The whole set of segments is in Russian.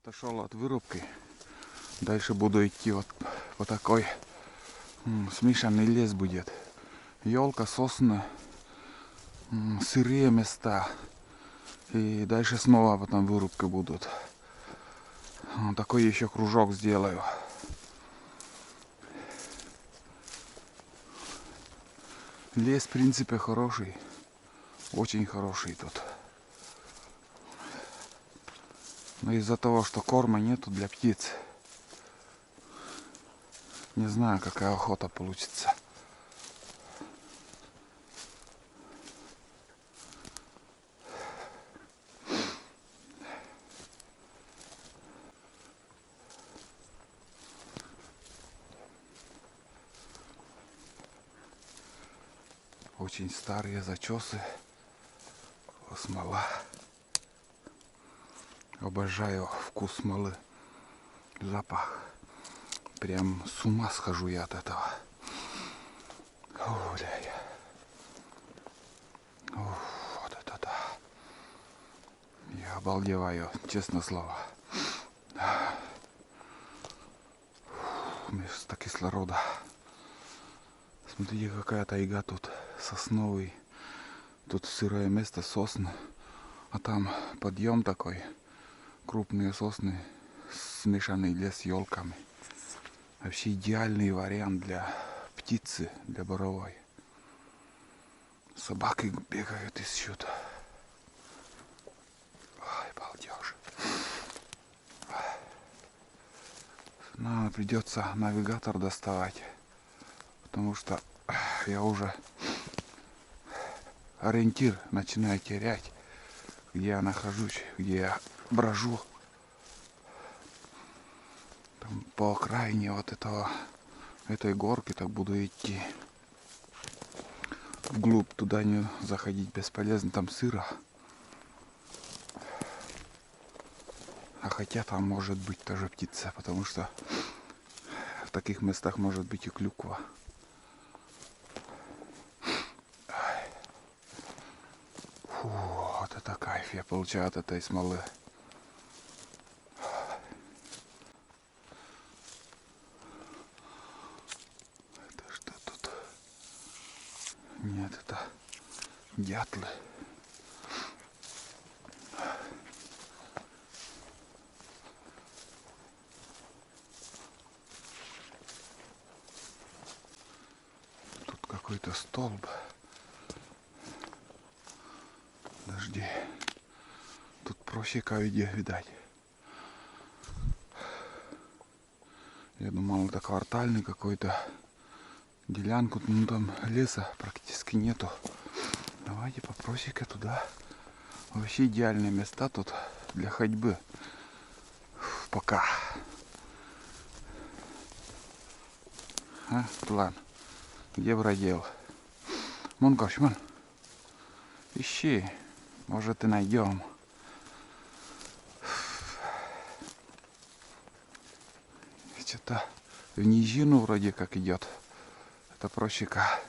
Отошел от вырубки. Дальше буду идти вот по такой смешанный лес будет. Елка, сосны, сырые места. И дальше снова потом вырубки будут. Такой еще кружок сделаю. Лес в принципе хороший. Очень хороший тут. Но из-за того, что корма нету для птиц, не знаю, какая охота получится. Очень старые зачесы. Смола. Обожаю вкус смолы. Запах. Прям с ума схожу я от этого. Вот это да. Я обалдеваю, честное слово. Вместо кислорода. Смотрите, какая тайга тут. Сосновый. Тут сырое место, сосны. А там подъем такой. Крупные сосны. Смешанный лес с елками. Вообще идеальный вариант для птицы, для боровой. Собаки бегают, ищут. Ой, балдеж. Нам придется навигатор доставать. Потому что я уже ориентир начинаю терять. Где я нахожусь, где я брожу. Там по окраине вот этой горки так буду идти. Вглубь туда не заходить бесполезно, там сыро. А хотя там может быть тоже птица, потому что в таких местах может быть и клюква. Фу, вот это кайф я получаю от этой смолы. Это что тут? Нет, это дятлы. Тут какой-то столб. Подожди. Тут просека видать. Я думал, это квартальный какой-то делянку, ну там леса практически нету. Давайте по просеке туда. Вообще идеальные места тут для ходьбы. Пока. А, план. Где бродил? Мон кашман. Ищи. Может и найдем. Что-то в низину вроде как идет. Это просека.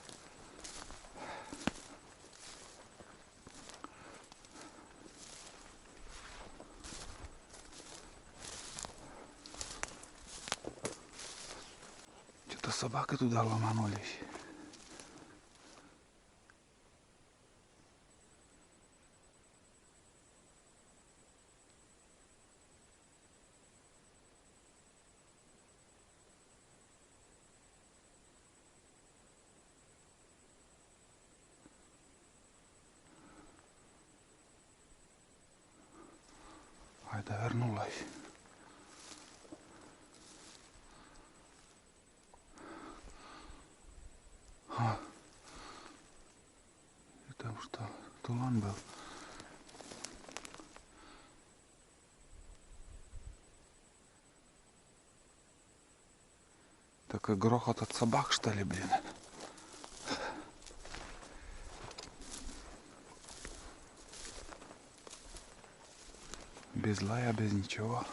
Что-то собаки туда ломанулись. А это вернулась. И там что? Туман был. Такой грохот от собак, что ли, блин. Без лая, без ничего.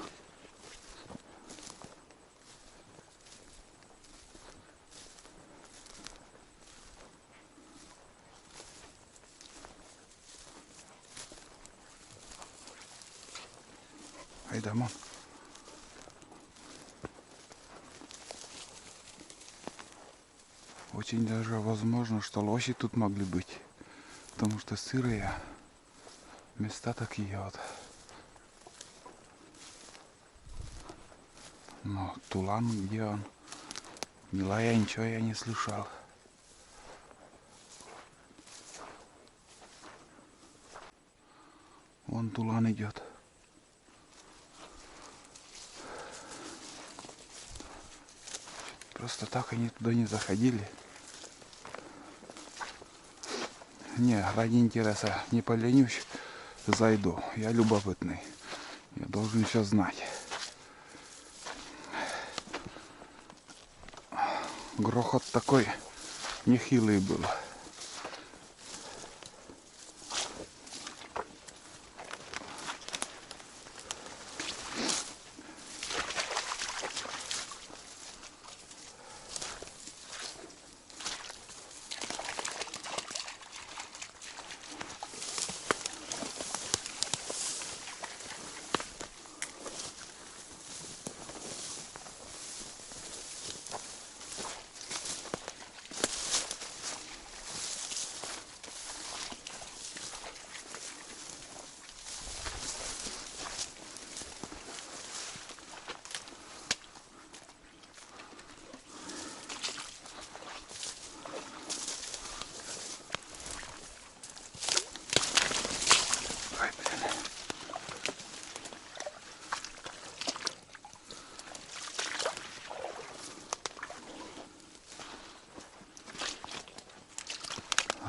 Ай, домой. Очень даже возможно, что лоси тут могли быть. Потому что сырые места такие вот. Но тулан, где он? Ни лая, ничего я не слышал. Вон тулан идет. Просто так они туда не заходили. Не, ради интереса не поленюсь, зайду. Я любопытный. Я должен все знать. Грохот такой нехилый был.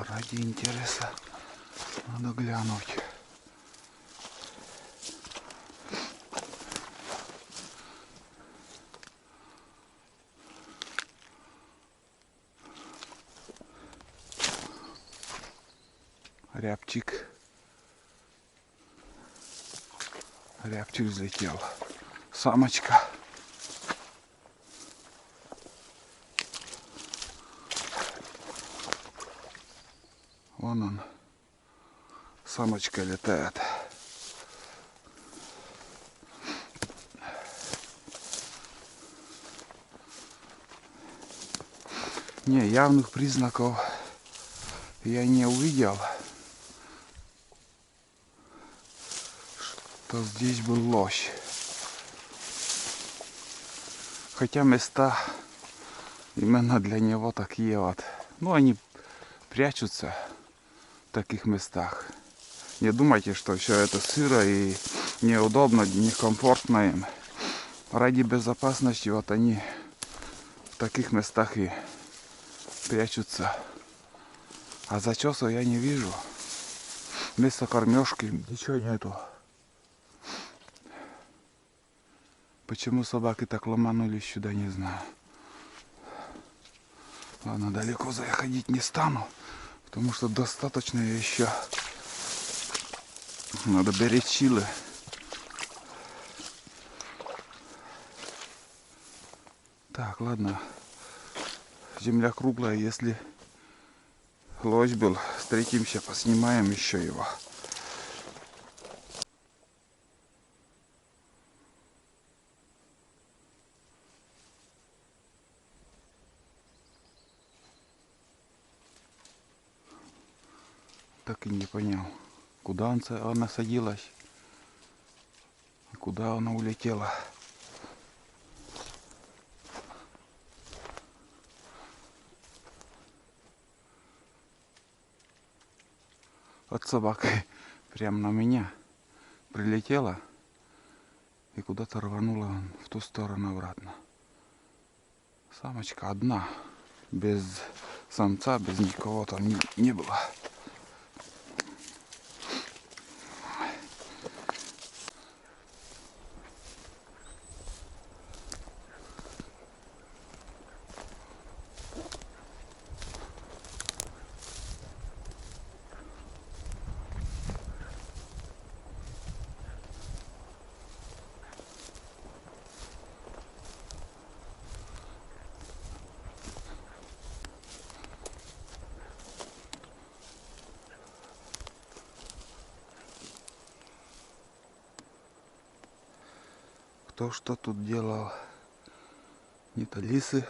Ради интереса надо глянуть. Рябчик. Рябчик взлетел. Самочка. Вон он. Самочка летает. Не, явных признаков я не увидел, что здесь был лось. Хотя места именно для него такие вот. Ну, они прячутся в таких местах. Не думайте, что все это сыро и неудобно, некомфортно им. Ради безопасности вот они в таких местах и прячутся. А зачесов я не вижу. Вместо кормежки ничего нету. Почему собаки так ломанулись сюда, не знаю. Ладно, далеко заходить не стану, потому что достаточно еще. Надо беречь силы. Так, ладно. Земля круглая, если лось был, встретимся, поснимаем еще его. Так и не понял, куда она садилась и куда она улетела. От собаки прямо на меня прилетела и куда-то рванула в ту сторону обратно. Самочка одна, без самца, без никого там не было. Кто что тут делал? Не-то лисы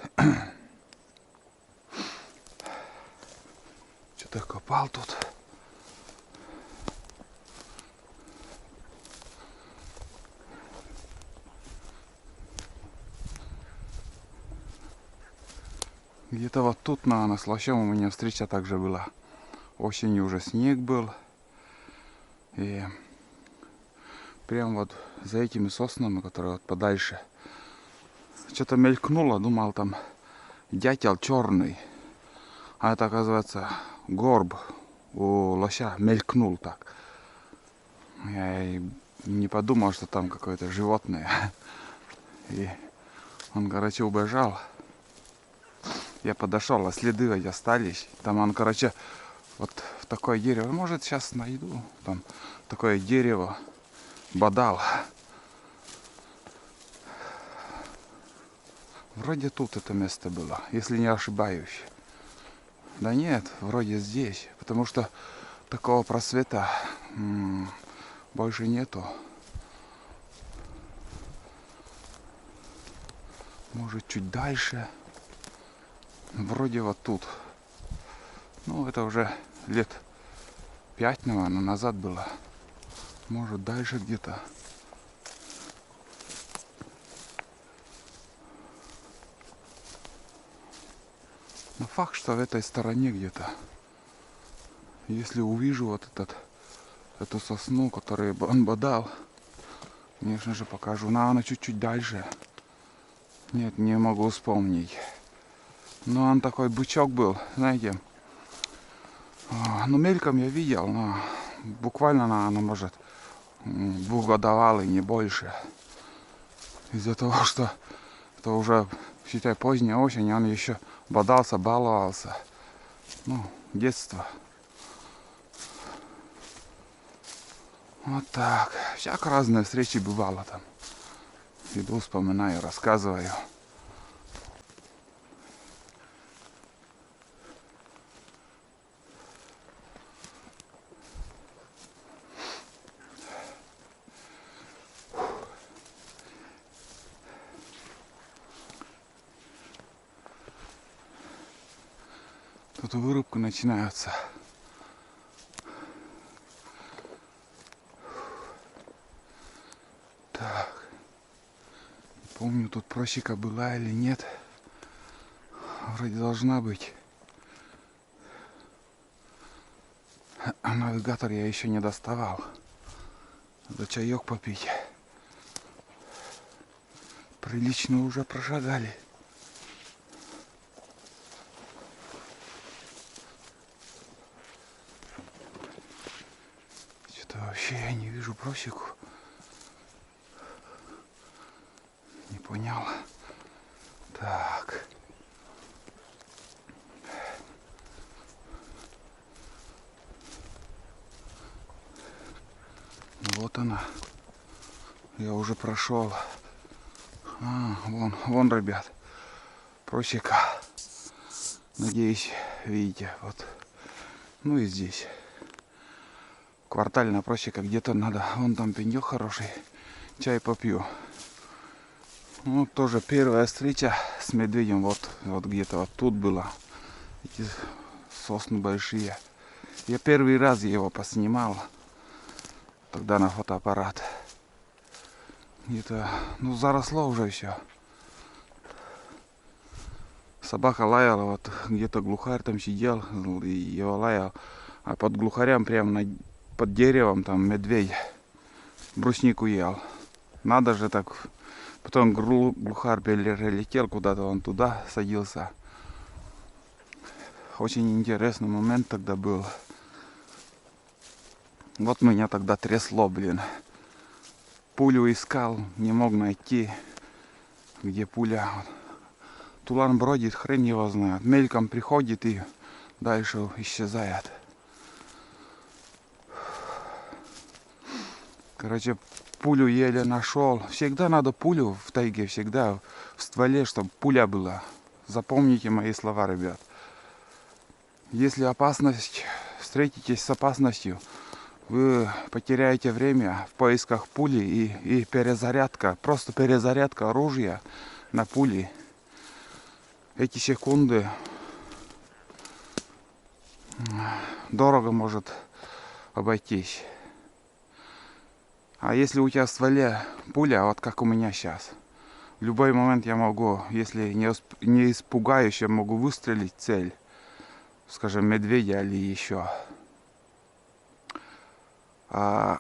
Что-то копал тут. Где-то вот тут на Слащем у меня встреча также была. Осенью уже снег был. И прям вот за этими соснами, которые вот подальше, что-то мелькнуло, думал там дятел черный. А это, оказывается, горб у лося мелькнул так. Я и не подумал, что там какое-то животное. И он, короче, убежал. Я подошел, а следы ведь остались. Там он, короче, вот в такое дерево, может, сейчас найду. Там такое дерево бодал. Вроде тут это место было, если не ошибаюсь. Да нет, вроде здесь, потому что такого просвета больше нету. Может, чуть дальше. Вроде вот тут. Ну, это уже лет 5, наверное, назад было. Может, дальше где-то. Но факт, что в этой стороне где-то. Если увижу вот эту сосну, которую он бодал, конечно же, покажу. Но она чуть-чуть дальше. Нет, не могу вспомнить. Но он такой бычок был, знаете. Ну, мельком я видел, но буквально она может двухгодовалый, не больше. Из-за того, что это уже, считай, поздняя осень, он еще бодался, баловался. Ну, детство. Вот так. Всяко разные встречи бывало там. Иду, вспоминаю, рассказываю. Тут вырубка начинается. Так. Не помню, тут просека была или нет. Вроде должна быть. А навигатор я еще не доставал. Надо чаек попить. Прилично уже прошагали. Что-то вообще я не вижу просеку. Не понял. Так. Вот она. Я уже прошел. Вон, ребят. Просека. Надеюсь, видите. Вот. Ну и здесь. Квартальная просека. Где-то надо. Вон там пенек хороший. Чай попью. Ну, тоже первая встреча с медведем. Вот где-то вот тут была. Эти сосны большие. Я первый раз его поснимал. Тогда на фотоаппарат. Где-то, ну, заросло уже все. Собака лаяла, вот где-то глухарь там сидел, и его лаял. А под глухарем, прямо под деревом, там медведь бруснику ел. Надо же так. Потом глухарь перелетел куда-то, он туда садился. Очень интересный момент тогда был. Вот меня тогда трясло, блин. Пулю искал, не мог найти, где пуля. Тулан бродит, хрен его знает. Мельком приходит и дальше исчезает. Короче, пулю еле нашел. Всегда надо пулю в тайге, всегда в стволе, чтобы пуля была. Запомните мои слова, ребят. Если опасность, встретитесь с опасностью, вы потеряете время в поисках пули и перезарядка. Просто перезарядка оружия на пули. Эти секунды дорого может обойтись. А если у тебя в стволе пуля, вот как у меня сейчас, в любой момент я могу, если не испугаюсь, я могу выстрелить в цель, скажем, медведя или еще. А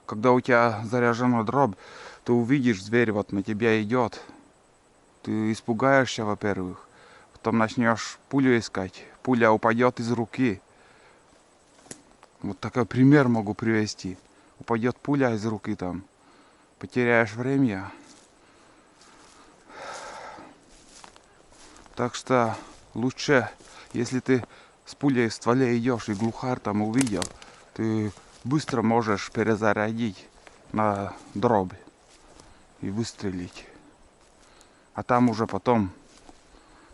когда у тебя заряжена дробь, ты увидишь, зверь вот на тебя идет. Ты испугаешься, во-первых. Потом начнешь пулю искать. Пуля упадет из руки. Вот такой пример могу привести. Упадет пуля из руки там. Потеряешь время. Так что лучше, если ты с пулей в стволе идешь и глухарь там увидел, ты быстро можешь перезарядить на дробь и выстрелить. А там уже потом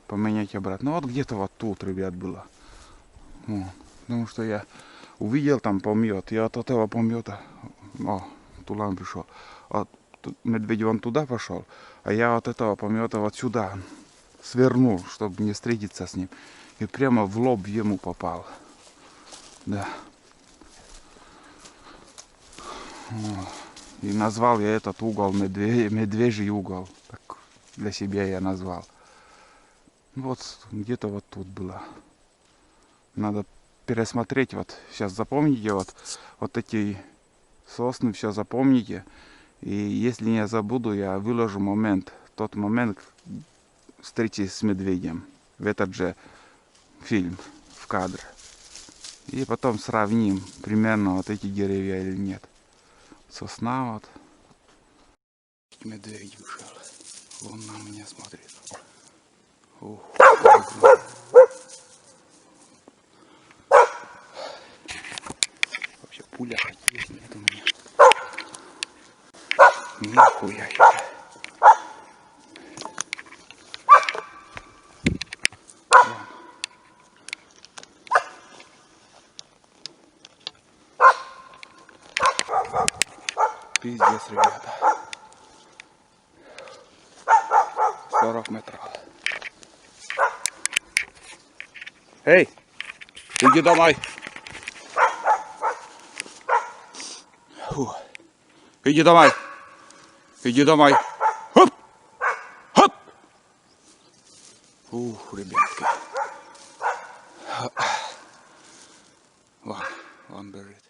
поменять обратно. Вот где-то вот тут, ребят, было. Вот. Потому что я увидел там помет. Я от этого помета... О, Тулан пришел. Вот медведь вон туда пошел. А я от этого помета вот сюда свернул, чтобы не встретиться с ним. И прямо в лоб ему попал. Да. Вот. И назвал я этот угол медвежий угол. Так для себя я назвал. Вот где-то вот тут было. Надо пересмотреть. Вот сейчас запомните вот эти сосны, все запомните. И если не забуду, я выложу тот момент встречи с медведем в этот же фильм, в кадр. И потом сравним примерно вот эти деревья или нет. Сосна вот. Медведь вышел. Он на меня смотрит. Ух, вообще пуля есть нет у меня. Нихуя себе. Пиздец, ребята. 40 метров. Эй, иди домой. Фу. Иди домой. Иди домой. Хоп. Хоп. Ух, ребятки. Вон бежит.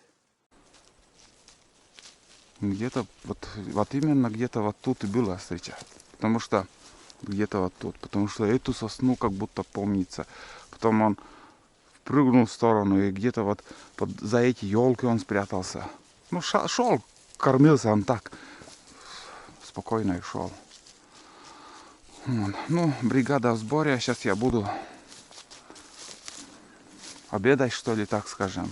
Где-то вот именно где-то вот тут и была встреча. Потому что где-то вот тут. Потому что эту сосну как будто помнится. Потом он прыгнул в сторону и где-то вот за эти елки он спрятался. Ну, шел, кормился он так. Спокойно и шел. Ну, бригада в сборе. Сейчас я буду обедать, что ли, так скажем.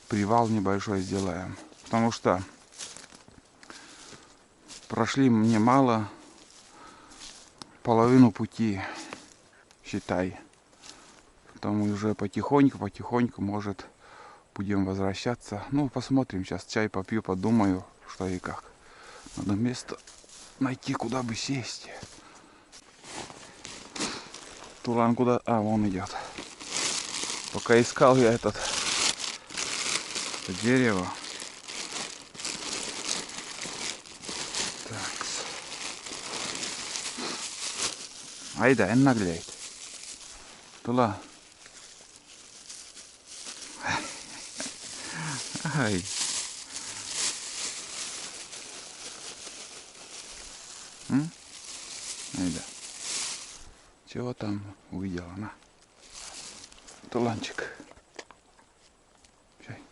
Привал небольшой сделаем. Потому что прошли мне мало. Половину пути, считай. Потом уже потихоньку, может, будем возвращаться. Ну, посмотрим. Сейчас чай попью, подумаю, что и как. Надо место найти, куда бы сесть. Тулан куда? А, вон идет. Пока искал я это дерево. Так. Айда, en наглеет. Тула. Ай. Айда. Чего там увидела? На. Туланчик. Чай.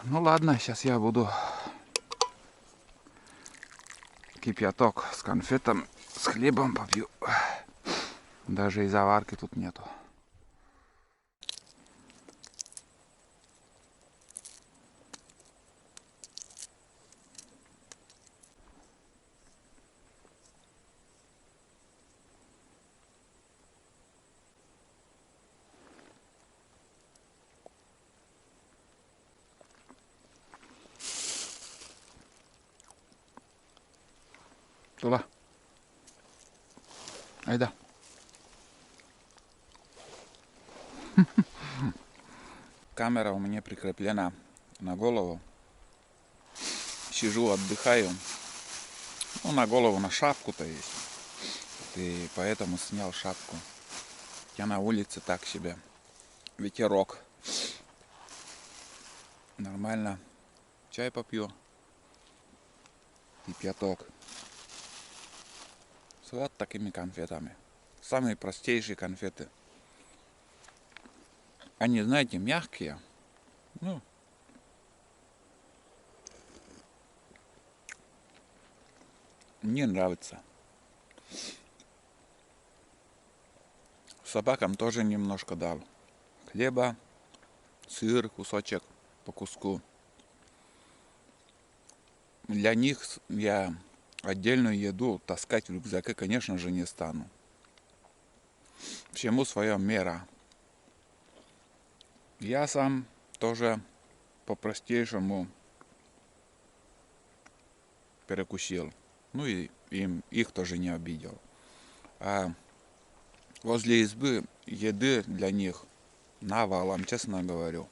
Ну ладно, сейчас я буду кипяток с конфетом, с хлебом попью. Даже и заварки тут нету. Тула. Айда. Камера у меня прикреплена на голову. Сижу, отдыхаю. Ну, на голову, на шапку-то есть. И поэтому снял шапку. Я на улице так себе. Ветерок. Нормально. Чай попью. И пяток. С вот такими конфетами. Самые простейшие конфеты. Они, знаете, мягкие. Ну, мне нравится. Собакам тоже немножко дал. Хлеба, сыр, кусочек по куску. Для них я отдельную еду таскать в рюкзаке, конечно же, не стану. Всему своя мера. Я сам тоже по-простейшему перекусил. Ну и их тоже не обидел. А возле избы еды для них навалом, честно говорю.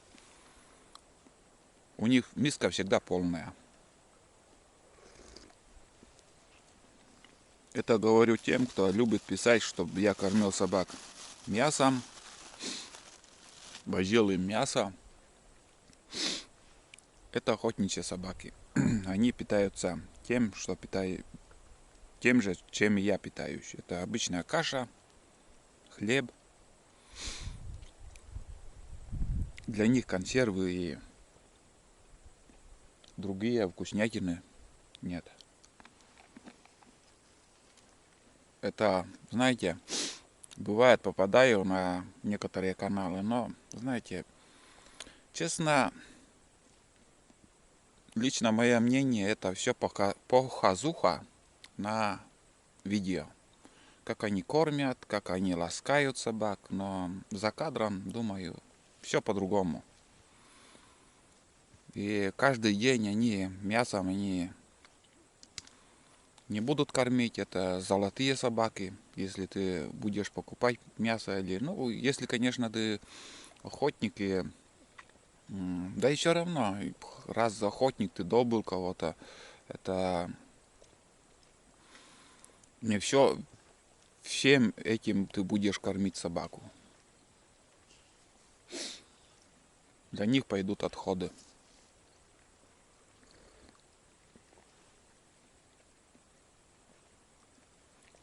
У них миска всегда полная. Это говорю тем, кто любит писать, чтобы я кормил собак мясом, возил им мясо. Это охотничьи собаки. Они питаются тем, тем же, чем и я питаюсь. Это обычная каша, хлеб. Для них консервы и другие вкуснятины нет. Это, знаете, бывает, попадаю на некоторые каналы, но, знаете, честно, лично мое мнение, это все показуха на видео. Как они кормят, как они ласкают собак, но за кадром, думаю, все по-другому. И каждый день они мясом они не будут кормить. Это золотые собаки. Если ты будешь покупать мясо или, ну, если, конечно, ты охотник и да и все равно, раз охотник, ты добыл кого-то, это не все, всем этим ты будешь кормить собаку. Для них пойдут отходы.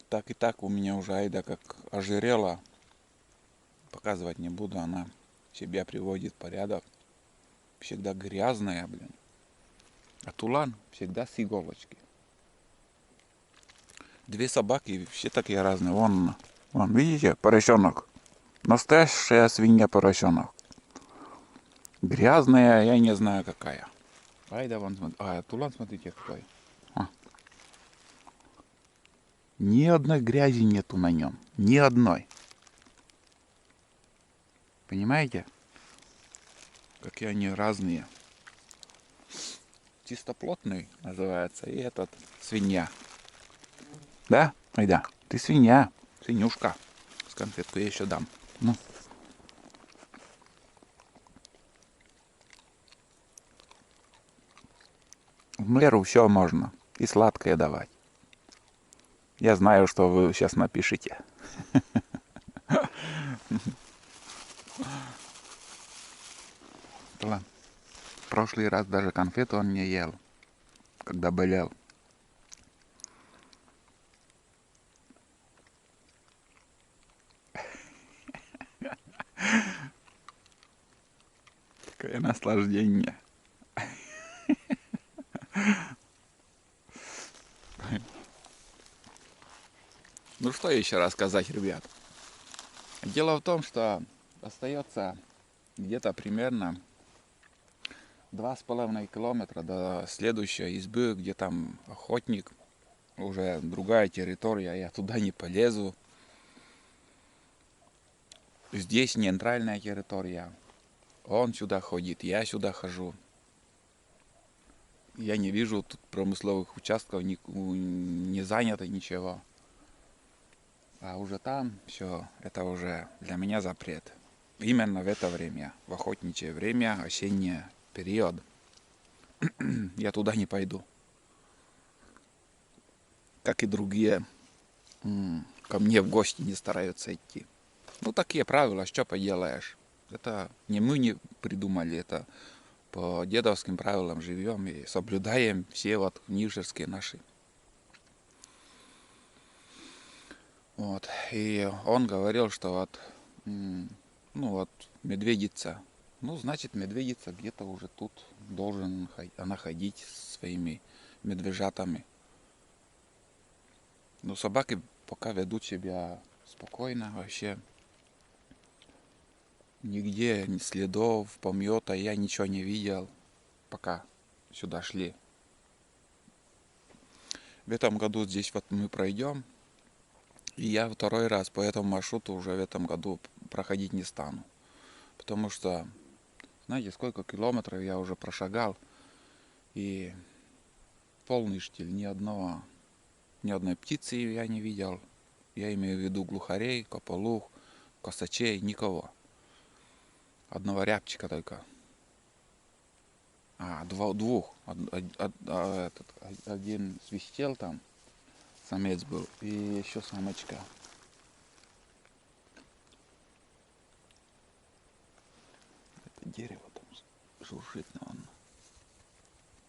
Так и так у меня уже Айда как ожирела. Показывать не буду, она себя приводит в порядок. Всегда грязная, блин. А Тулан всегда с иголочки. Две собаки все такие разные. Вон, видите, поросенок. Настоящая свинья поросенок. Грязная, я не знаю какая. Айда вон, смотри. А, Тулан, смотрите, какой. Ни одной грязи нету на нем. Ни одной. Понимаете? Какие они разные. Чистоплотный называется. И этот свинья. Да, Айда? Ты свинья. Свинюшка. С конфетку я еще дам. Ну. В меру все можно. И сладкое давать. Я знаю, что вы сейчас напишите. Ладно. В прошлый раз даже конфету он не ел, когда болел. Какое наслаждение. Ну что еще рассказать, ребят? Дело в том, что остается где-то примерно 2,5 километра до следующей избы, где там охотник, уже другая территория, я туда не полезу. Здесь нейтральная территория. Он сюда ходит, я сюда хожу. Я не вижу тут промысловых участков, не занято ничего. А уже там все, это уже для меня запрет. Именно в это время, в охотничье время, осенний период, я туда не пойду. Как и другие ко мне в гости не стараются идти. Ну, такие правила, что поделаешь. Это не мы не придумали, это по дедовским правилам живем и соблюдаем все вот нижерские наши. Вот. И он говорил, что вот, ну вот, медведица. Ну, значит, медведица где-то уже тут должен она ходить со своими медвежатами. Но собаки пока ведут себя спокойно вообще. Нигде ни следов, помета, я ничего не видел, пока сюда шли. В этом году здесь вот мы пройдем, и я второй раз по этому маршруту уже в этом году проходить не стану. Потому что, знаете, сколько километров я уже прошагал, и полный штиль, ни одной птицы я не видел. Я имею в виду глухарей, кополух, косачей, никого. Одного рябчика только. Двух. Один свистел там, самец был, и еще самочка. Это дерево там шуршит, наверное.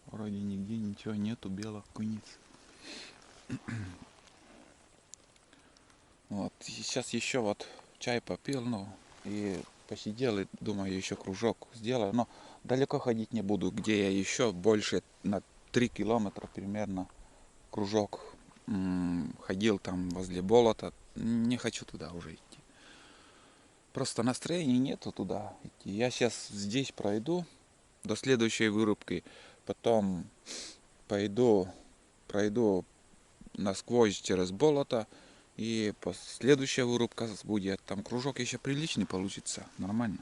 Вроде нигде ничего нету, белых куниц. Вот, сейчас еще вот чай попил, ну, и посидел, и думаю, еще кружок сделаю, но далеко ходить не буду, где я еще больше на 3 километра примерно кружок ходил там возле болота, не хочу туда уже идти. Просто настроения нету туда идти. Я сейчас здесь пройду до следующей вырубки, потом пройду насквозь через болото, и следующая вырубка будет. Там кружок еще приличный получится, нормально.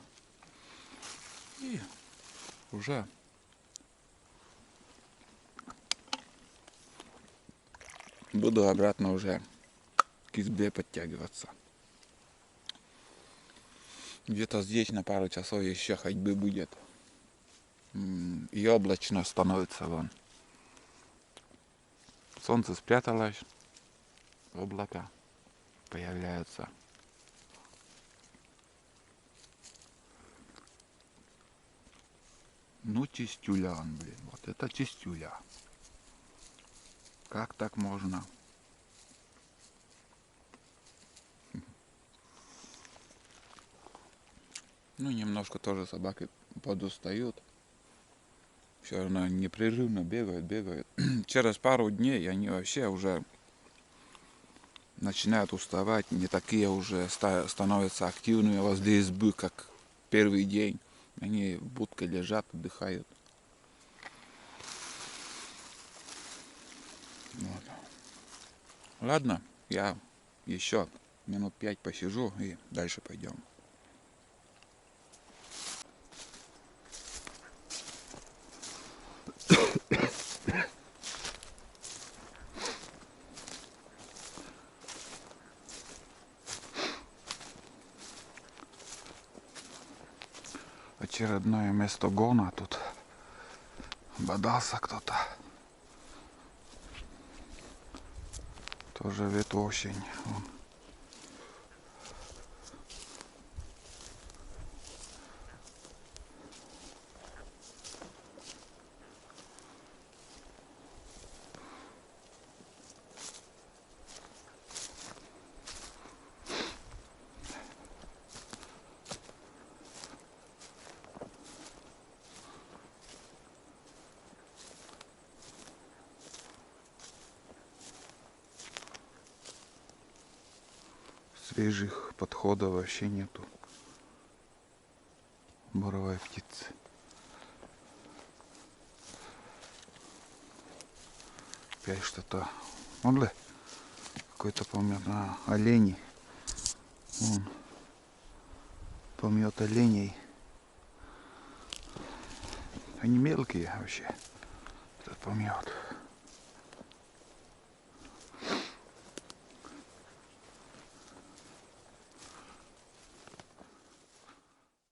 И уже буду обратно уже к избе подтягиваться. Где-то здесь на пару часов еще ходьбы будет. И облачно становится вон. Солнце спряталось, облака появляются. Ну, чистюля он, блин. Вот это чистюля. Как так можно? Ну, немножко тоже собаки подустают. Все равно непрерывно бегают. Через пару дней они вообще уже начинают уставать. Не такие уже становятся активными возле избы, как первый день. Они в будке лежат, отдыхают. Вот. Ладно, я еще минут 5 посижу и дальше пойдем. Очередное место гона тут. Бодался кто-то. Тоже в эту осень. Вон. Свежих подходов вообще нету. Боровая птица. Опять что-то. Вон ли? Какой-то помет. Олени. Вон. Помет оленей. Они мелкие вообще. этот помет.